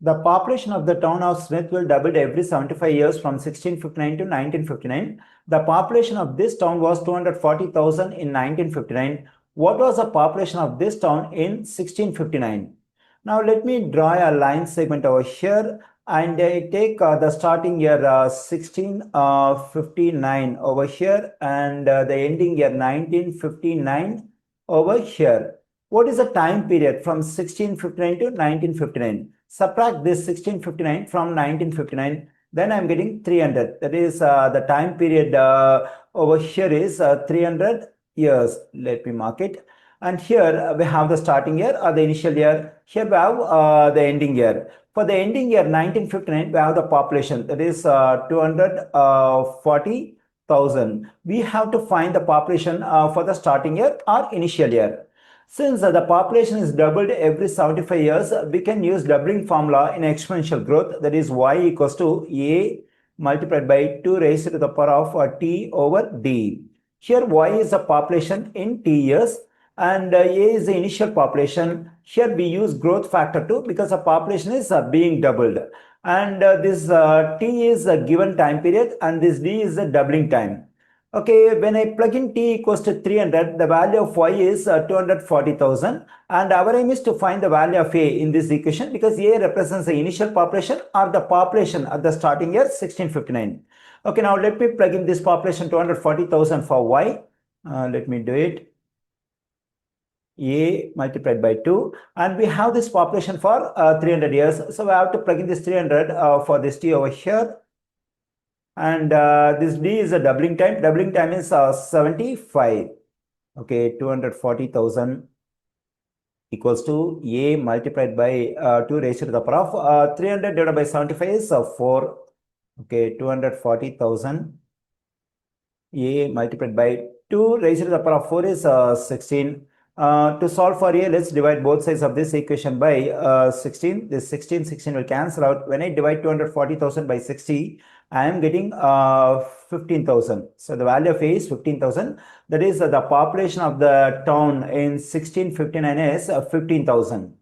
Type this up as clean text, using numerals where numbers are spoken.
The population of the town of Smithville doubled every 75 years from 1659 to 1959. The population of this town was 240,000 in 1959. What was the population of this town in 1659? Now let me draw a line segment over here and I take the starting year 1659 over here and the ending year 1959 over here. What is the time period from 1659 to 1959? Subtract this 1659 from 1959, then I'm getting 300. That is the time period over here is 300 years. Let me mark it. And here we have the starting year or the initial year. Here we have the ending year. For the ending year 1959, we have the population, that is 240,000. We have to find the population for the starting year or initial year. Since the population is doubled every 75 years, we can use doubling formula in exponential growth, that is y equals to a multiplied by 2 raised to the power of t over d. Here y is the population in t years and a is the initial population. Here we use growth factor 2 because the population is being doubled. And this t is a given time period and this d is the doubling time. Okay, when I plug in t equals to 300, the value of y is 240,000 and our aim is to find the value of a in this equation because a represents the initial population or the population at the starting year 1659. Okay, now let me plug in this population 240,000 for y. Let me do it. A multiplied by 2 and we have this population for 300 years. So we have to plug in this 300 for this t over here. And this d is a doubling time. Doubling time is 75. Okay, 240,000 equals to a multiplied by 2 raised to the power of 300 divided by 75 is 4. Okay, 240,000 a multiplied by 2 raised to the power of 4 is 16. To solve for a, let's divide both sides of this equation by 16. This 16 will cancel out. When I divide 240,000 by 60, I am getting 15,000. So the value of a is 15,000. That is the population of the town in 1659 is 15,000.